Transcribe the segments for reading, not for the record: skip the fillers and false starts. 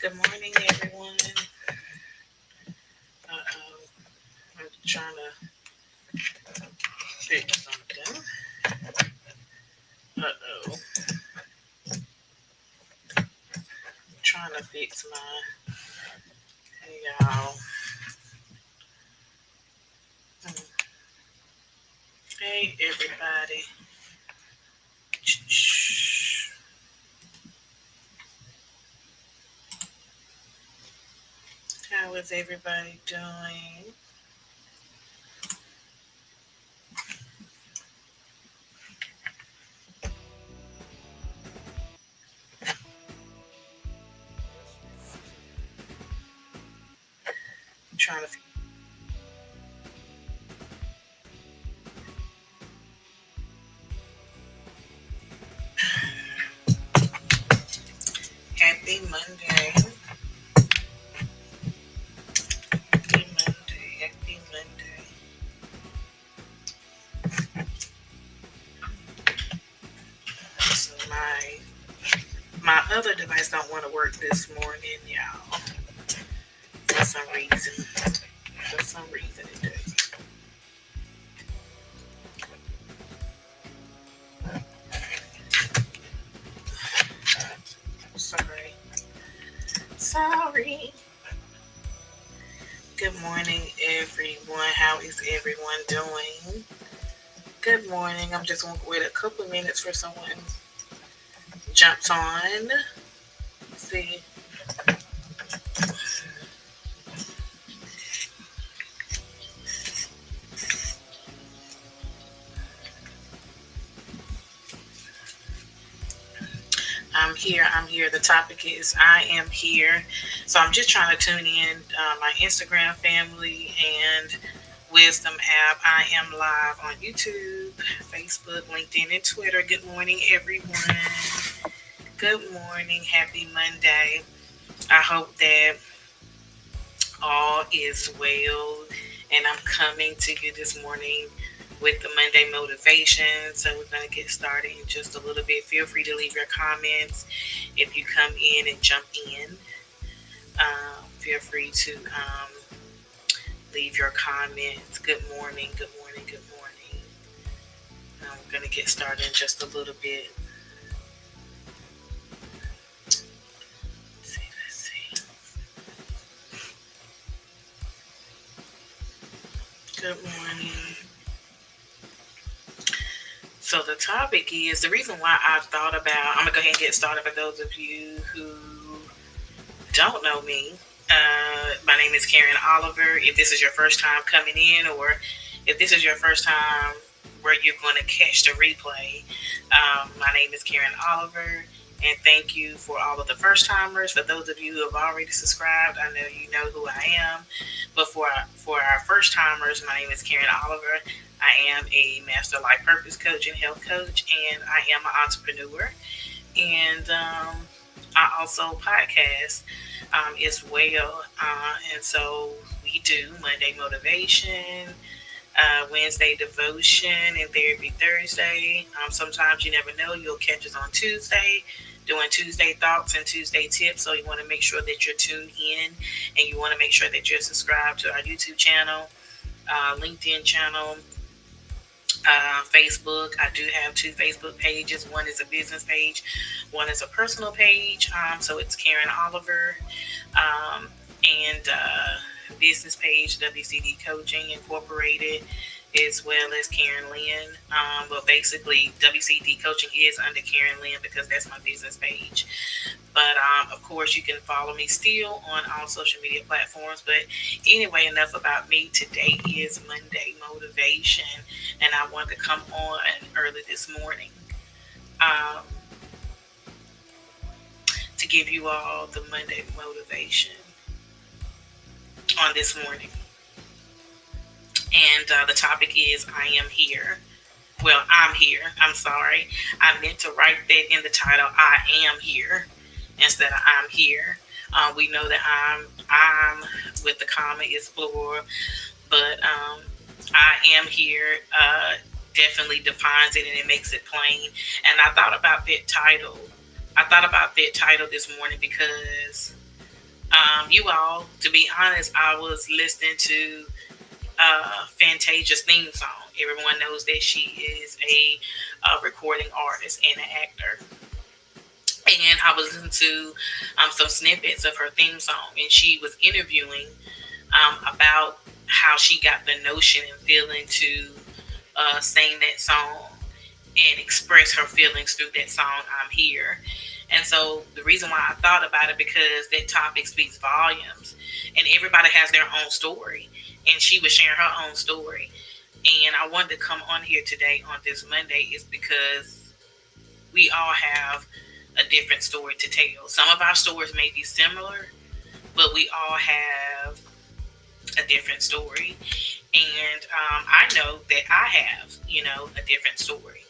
Good morning, everyone. Uh-oh, I'm trying to fix something. Uh-oh, I'm trying to fix my. Hey, y'all. Hmm. Hey, everybody. How is everybody doing? I'm trying to. Happy Monday. Happy Monday. Happy Monday. So my other device don't want to work this morning, y'all. For some reason. For some reason it doesn't. Sorry. Sorry. Good morning, everyone. How is everyone doing? Good morning. I'm just going to wait a couple of minutes for someone jumps on. Let's see. I'm here. I'm here. The topic is I am here. So I'm just trying to tune in my Instagram family and Wisdom app. I am live on YouTube, Facebook, LinkedIn, and Twitter. Good morning, everyone. Good morning. Happy Monday. I hope that all is well. And I'm coming to you this morning with the Monday motivation. So we're going to get started in just a little bit. Feel free to leave your comments if you come in and jump in. Feel free to leave your comments. Good morning, good morning, good morning. We're going to get started in just a little bit. Let's see. Good morning. So the topic is the reason why I thought about. I'm gonna go ahead and get started for those of you who don't know me. My name is Karen Oliver. If this is your first time coming in, or if this is your first time where you're going to catch the replay, my name is Karen Oliver. And thank you for all of the first timers. For those of you who have already subscribed, I know you know who I am. But for our first timers, my name is Karen Oliver. I am a master life purpose coach and health coach, and I am an entrepreneur. And I also podcast as well. And so we do Monday motivation, Wednesday devotion, and therapy Thursday. Sometimes you never know, you'll catch us on Tuesday doing Tuesday thoughts and Tuesday tips. So you want to make sure that you're tuned in, and you want to make sure that you're subscribed to our YouTube channel, LinkedIn channel, Facebook. I do have two Facebook pages. One is a business page, one is a personal page. So it's Karen Oliver, and business page WCD Coaching Incorporated, as well as Karen Lynn. But basically, WCD Coaching is under Karen Lynn because that's my business page. But of course, you can follow me still on all social media platforms. But anyway, enough about me. Today is Monday motivation, and I wanted to come on early this morning um, to give you all the Monday motivation on this morning. And the topic is I am here. Well, I'm here. I'm sorry. I meant to write that in the title. I am here instead of I'm here. We know that I'm with the comma is plural, but I am here definitely defines it and it makes it plain. And I thought about that title. I thought about that title this morning because You all, to be honest, I was listening to Fantasia's theme song. Everyone knows that she is a recording artist and an actor. And I was listening to some snippets of her theme song, and she was interviewing about how she got the notion and feeling to sing that song and express her feelings through that song, I'm Here. And so the reason why I thought about it, because that topic speaks volumes, and everybody has their own story. And she was sharing her own story. And I wanted to come on here today on this Monday is because we all have a different story to tell. Some of our stories may be similar, but we all have a different story. And I know that I have, a different story.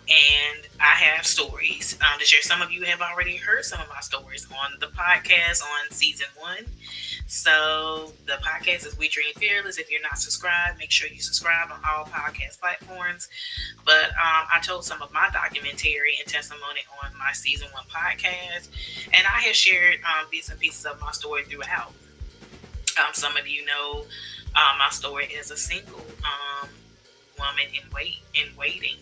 And I have stories to share. Some of you have already heard some of my stories on the podcast on season 1. So the podcast is We Dream Fearless. If you're not subscribed, make sure you subscribe on all podcast platforms. But I told some of my documentary and testimony on my season 1 podcast, and I have shared bits and pieces of my story throughout. Some of you know my story as a single woman in waiting.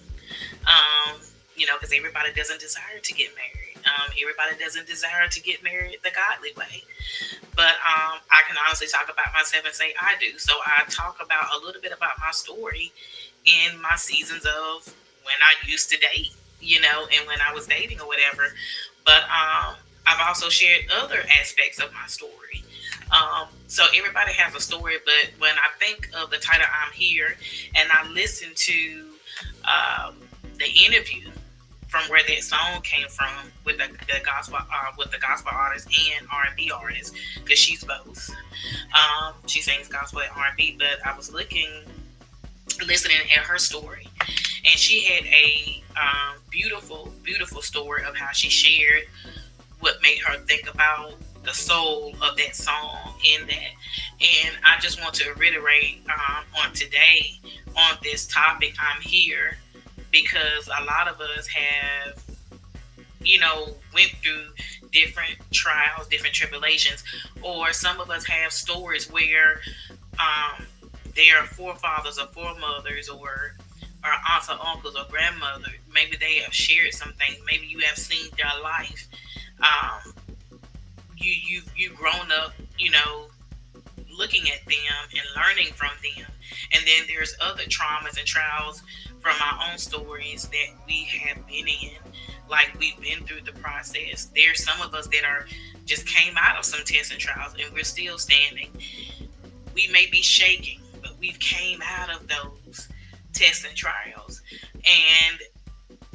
Because everybody doesn't desire to get married. Everybody doesn't desire to get married the godly way. But I can honestly talk about myself and say I do. So I talk about a little bit about my story in my seasons of when I used to date, and when I was dating or whatever. But I've also shared other aspects of my story. So everybody has a story, but when I think of the title I'm Here, and I listen to the interview from where that song came from with the gospel artist and R&B artist, because she's both. She sings gospel and R&B, but I was listening at her story, and she had a beautiful, beautiful story of how she shared what made her think about the soul of that song in that. And I just want to reiterate on today on this topic, I'm here, because a lot of us have, went through different trials, different tribulations, or some of us have stories where their forefathers or foremothers or aunts or uncles or grandmother, maybe they have shared some things. Maybe you have seen their life. You've grown up, looking at them and learning from them. And then there's other traumas and trials from our own stories that we have been in, like we've been through the process. There's some of us that are just came out of some tests and trials, and we're still standing. We may be shaking, but we've came out of those tests and trials. And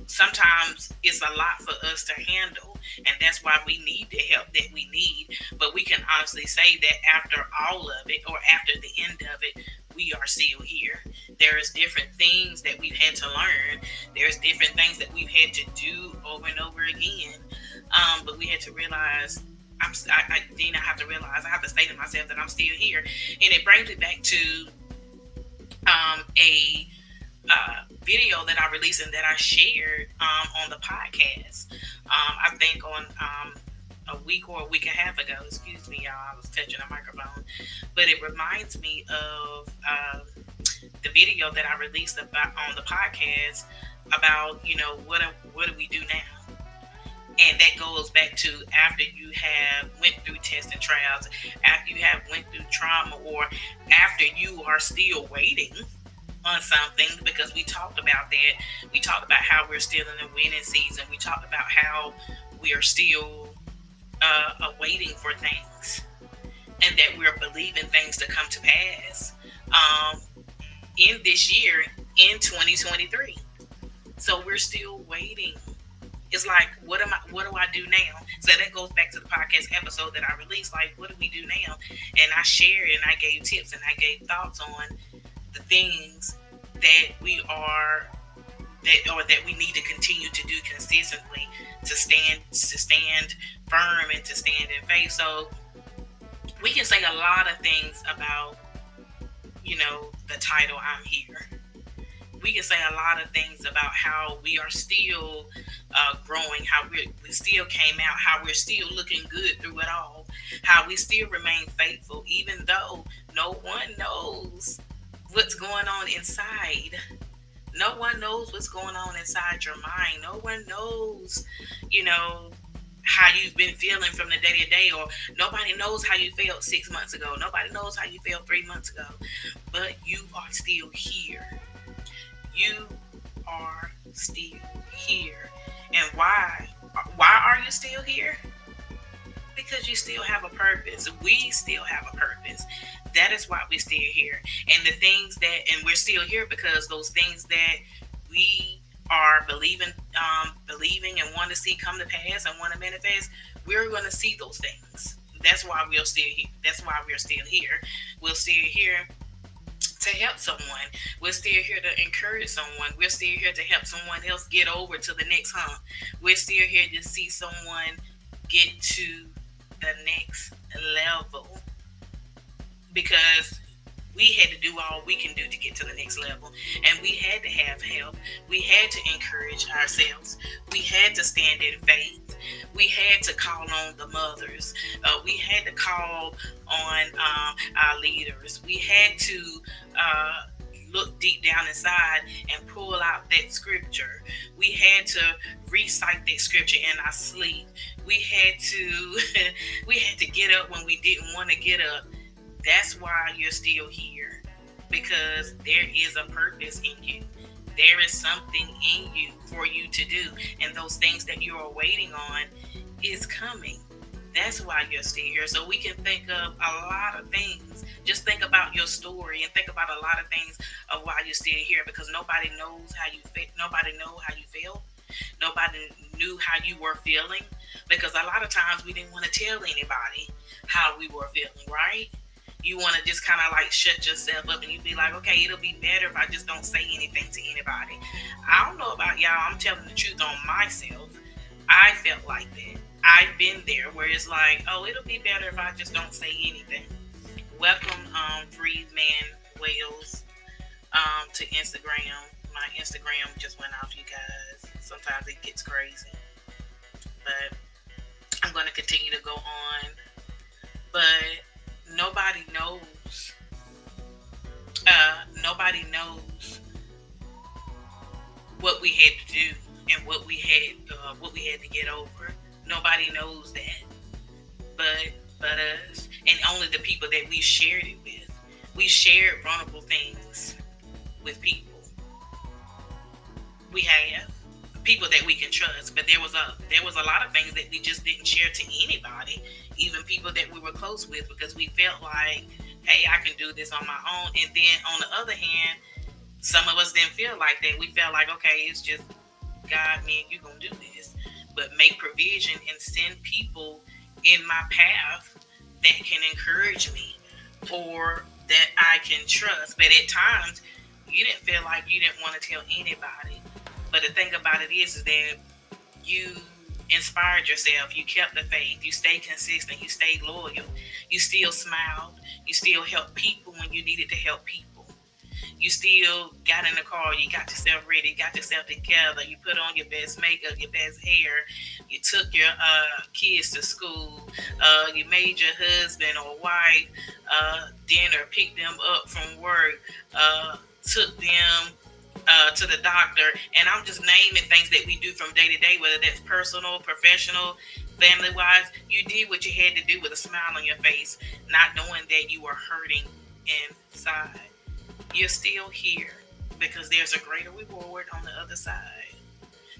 sometimes it's a lot for us to handle, and that's why we need the help that we need. But we can honestly say that after all of it, or after the end of it, we are still here. There's different things that we've had to learn. There's different things that we've had to do over and over again. But we had to realize, I have to realize, I have to say to myself that I'm still here. And it brings me back to a video that I released and that I shared on the podcast. I think on a week or a week and a half ago. Excuse me, y'all. I was touching a microphone, but it reminds me of the video that I released about on the podcast about what do we do now. And that goes back to after you have went through tests and trials, after you have went through trauma, or after you are still waiting on something, because we talked about that. We talked about how we're still in the winning season. We talked about how we are still waiting for things, and that we're believing things to come to pass in this year, in 2023. So we're still waiting. It's like, what do I do now? So that goes back to the podcast episode that I released. Like, what do we do now? And I shared and I gave tips and I gave thoughts on the things that we need to continue to do consistently to stand firm and to stand in faith. So we can say a lot of things about, the title I'm Here. We can say a lot of things about how we are still growing, how we still came out, how we're still looking good through it all. how we still remain faithful, even though no one knows what's going on inside. No one knows what's going on inside your mind. No one knows, you know, how you've been feeling from the day to day, or nobody knows how you felt 6 months ago. Nobody knows how you felt 3 months ago. But you are still here. You are still here. And why? Why are you still here? Because you still have a purpose. We still have a purpose. That is why we're still here. And the things that, and we're still here because those things that we are believing and want to see come to pass and want to manifest, we're going to see those things. That's why we're still here. That's why we're still here. We're still here to help someone. We're still here to encourage someone. We're still here to help someone else get over to the next hump. We're still here to see someone get to the next level, because we had to do all we can do to get to the next level, and we had to have help. We had to encourage ourselves. We had to stand in faith. We had to call on the mothers. We had to call on our leaders. We had to look deep down inside and pull out that scripture. We had to recite that scripture in our sleep. We had to we had to get up when we didn't want to get up. That's why you're still here, because there is a purpose in you. There is something in you for you to do, and those things that you're waiting on is coming. That's why you're still here. So we can think of a lot of things. Just think about your story and think about a lot of things of why you're still here, because nobody knows how you feel. Nobody know how you feel. Nobody knew how you were feeling, because a lot of times we didn't want to tell anybody how we were feeling, right? You want to just kind of like shut yourself up and you be like, okay, it'll be better if I just don't say anything to anybody. I don't know about y'all. I'm telling the truth on myself. I felt like that. I've been there where it's like, oh, it'll be better if I just don't say anything. Welcome, Freedman Wales, to Instagram. My Instagram just went off, you guys. Sometimes it gets crazy, but I'm going to continue to go on. But nobody knows. Nobody knows what we had to do and what we had to get over. Nobody knows that, but us, and only the people that we shared it with. We shared vulnerable things with people. We have people that we can trust, but there was a lot of things that we just didn't share to anybody, even people that we were close with, because we felt like, hey, I can do this on my own. And then on the other hand, some of us didn't feel like that. We felt like, okay, it's just God, man, you gonna do this, but make provision and send people in my path that can encourage me or that I can trust. But at times, you didn't feel like you didn't want to tell anybody. But the thing about it is that you inspired yourself. You kept the faith. You stayed consistent. You stayed loyal. You still smiled. You still helped people when you needed to help people. You still got in the car. You got yourself ready. You got yourself together. You put on your best makeup, your best hair. You took your kids to school. You made your husband or wife dinner. Picked them up from work. Took them to the doctor. And I'm just naming things that we do from day to day, whether that's personal, professional, family wise. You did what you had to do with a smile on your face, not knowing that you were hurting inside. You're still here because there's a greater reward on the other side.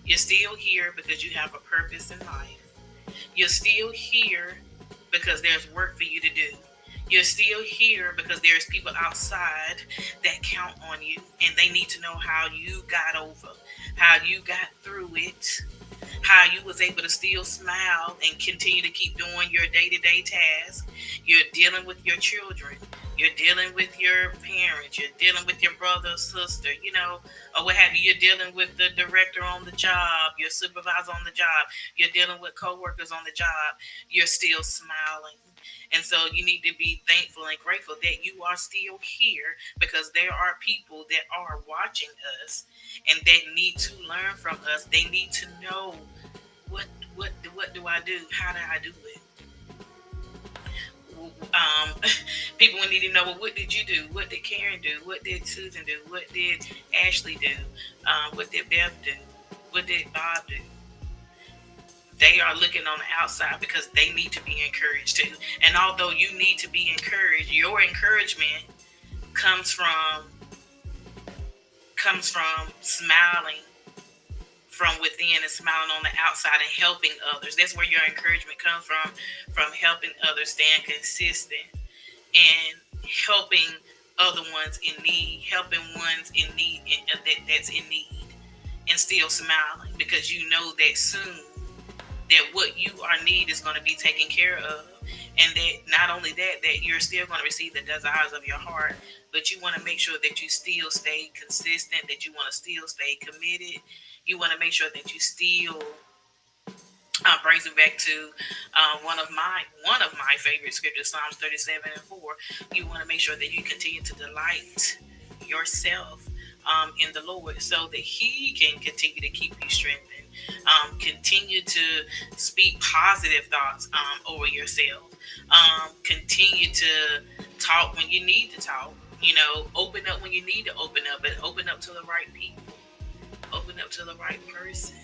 You're still here because you have a purpose in life. You're still here because there's work for you to do. You're still here because there's people outside that count on you, and they need to know how you got over, how you got through it, how you was able to still smile and continue to keep doing your day-to-day tasks. You're dealing with your children. You're dealing with your parents. You're dealing with your brother or sister, or what have you. You're dealing with the director on the job, your supervisor on the job. You're dealing with coworkers on the job. You're still smiling. And so you need to be thankful and grateful that you are still here, because there are people that are watching us and that need to learn from us. They need to know what do I do? How do I do it? People would need to know, well, what did you do? What did Karen do? What did Susan do? What did Ashley do? What did Beth do? What did Bob do? They are looking on the outside because they need to be encouraged too. And although you need to be encouraged, your encouragement comes from smiling from within and smiling on the outside and helping others. That's where your encouragement comes from helping others, staying consistent and helping other ones in need, helping ones in need that's in need, and still smiling because you know that soon that what you are need is going to be taken care of, and that not only that you're still going to receive the desires of your heart, but you want to make sure that you still stay consistent, that you want to still stay committed. You want to make sure that you still brings me back to one of my favorite scriptures, Psalms 37:4. You want to make sure that you continue to delight yourself in the Lord, so that He can continue to keep you strengthened. Continue to speak positive thoughts over yourself. Continue to talk when you need to talk. Open up when you need to open up, but open up to the right people. Open up to the right person.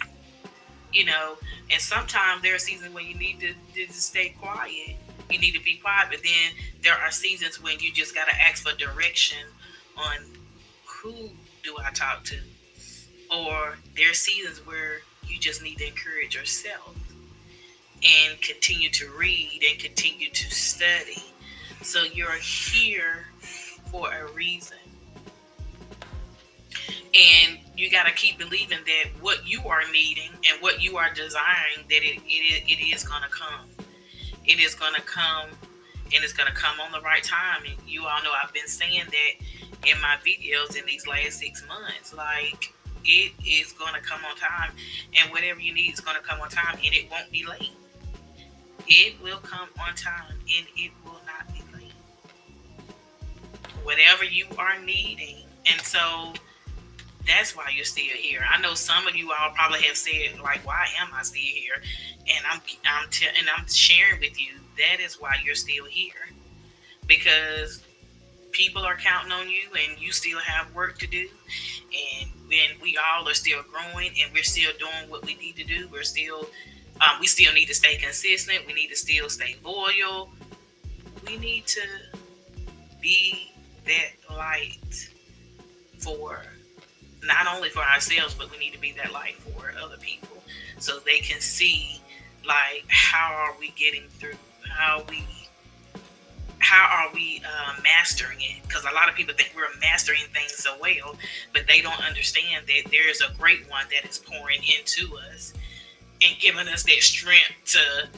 And sometimes there are seasons when you need to stay quiet. You need to be quiet, but then there are seasons when you just got to ask for direction on who do I talk to, or there are seasons where you just need to encourage yourself and continue to read and continue to study. So you're here for a reason. And you got to keep believing that what you are needing and what you are desiring, that it is going to come. It is going to come, and it's going to come on the right time. And you all know I've been saying that in my videos in these last 6 months. Like, it is going to come on time, and whatever you need is going to come on time, and it won't be late. It will come on time, and it will not be late. Whatever you are needing. And so that's why you're still here. I know some of you all probably have said, like, why am I still here? And I'm sharing with you that is why you're still here, because people are counting on you, and you still have work to do. And when we all are still growing, and we're still doing what we need to do, we still need to stay consistent. We need to still stay loyal. We need to be that light for not only for ourselves, but we need to be that light for other people, so they can see, like, how are we getting through? How are we mastering it? Because a lot of people think we're mastering things so well, but they don't understand that there is a great one that is pouring into us and giving us that strength to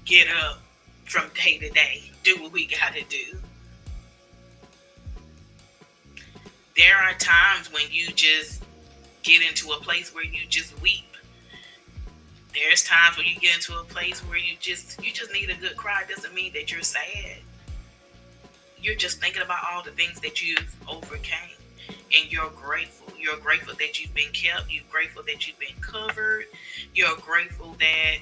get up from day to day, do what we got to do. There are times when you just get into a place where you just weep. There's times when you get into a place where you just need a good cry. It doesn't mean that you're sad. You're just thinking about all the things that you've overcame, and you're grateful. You're grateful that you've been kept. You're grateful that you've been covered. You're grateful that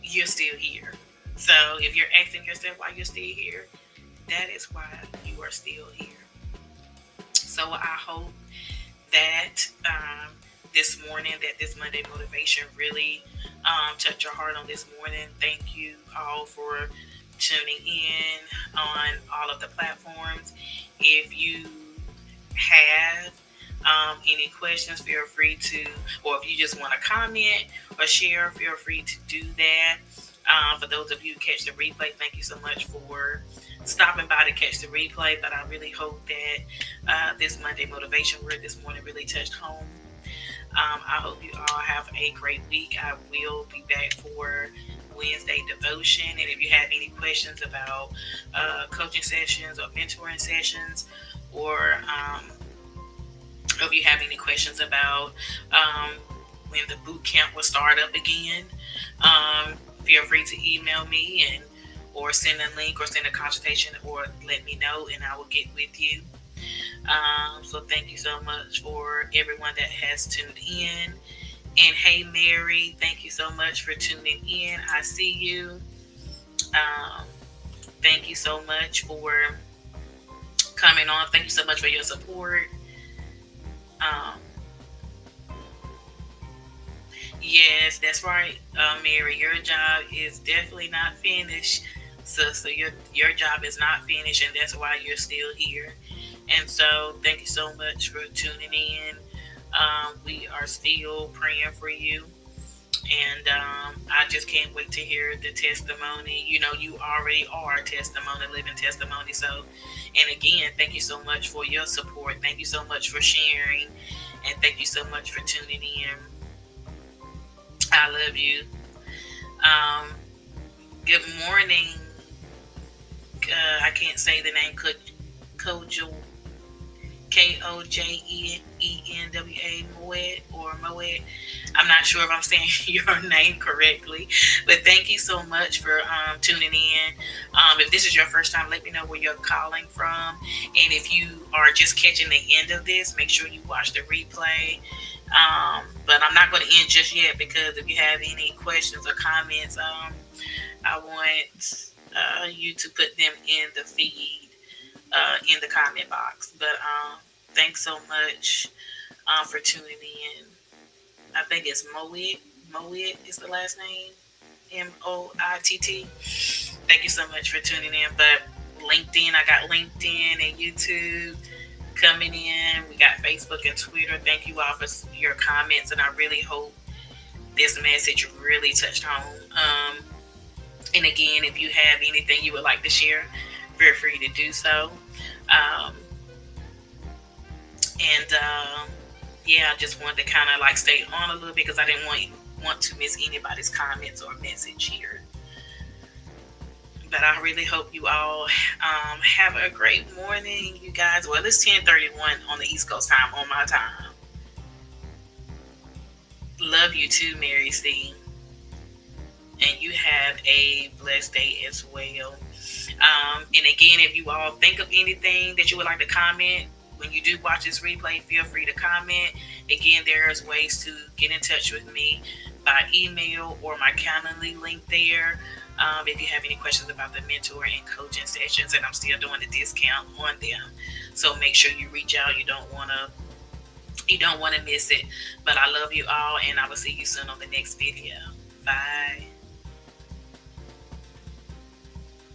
you're still here. So if you're asking yourself why you're still here, that is why you are still here. So I hope that this morning, that this Monday motivation really touched your heart on this morning. Thank you all for tuning in on all of the platforms. If you have any questions, feel free to, or if you just want to comment or share, feel free to do that. For those of you who catch the replay, thank you so much for stopping by to catch the replay. But I really hope that this Monday motivation word this morning really touched home. I hope you all have a great week. I will be back for Wednesday devotion. And if you have any questions about coaching sessions or mentoring sessions, or if you have any questions about when the boot camp will start up again, feel free to email me or send a link or send a consultation or let me know, and I will get with you. So thank you so much for everyone that has tuned in. And hey, Mary, thank you so much for tuning in. I see you. thank you so much for coming on. Thank you so much for your support. Um, yes, that's right, Mary. Your job is definitely not finished, sister. Your job is not finished, and that's why you're still here. And so, thank you so much for tuning in. We are still praying for you. And I just can't wait to hear the testimony. You know, you already are a testimony, living testimony. So, and again, thank you so much for your support. Thank you so much for sharing. And thank you so much for tuning in. I love you. Um, Good morning. I can't say the name. Kojo Kojenwa Moet or Moet. I'm not sure if I'm saying your name correctly, but thank you so much for tuning in. If this is your first time, let me know where you're calling from, and if you are just catching the end of this, make sure you watch the replay. But I'm not going to end just yet because if you have any questions or comments, I want you to put them in the feed, in the comment box. But thanks so much for tuning in. I think it's Moet. Moet is the last name. Moitt. Thank you so much for tuning in. But LinkedIn, I got LinkedIn and YouTube coming in. We got Facebook and Twitter. Thank you all for your comments, and I really hope this message really touched home. And again, if you have anything you would like to share, feel free to do so. Um, and yeah, I just wanted to kind of like stay on a little bit because I didn't want to miss anybody's comments or message here. But I really hope you all have a great morning, you guys. Well, it's 10:31 on the East Coast time on my time. Love you too, Mary C. And you have a blessed day as well. And again, if you all think of anything that you would like to comment, when you do watch this replay, feel free to comment. Again, there's ways to get in touch with me by email or my Calendly link there. If you have any questions about the mentor and coaching sessions, and I'm still doing the discount on them, so make sure you reach out. You don't want to miss it. But I love you all, and I will see you soon on the next video. Bye.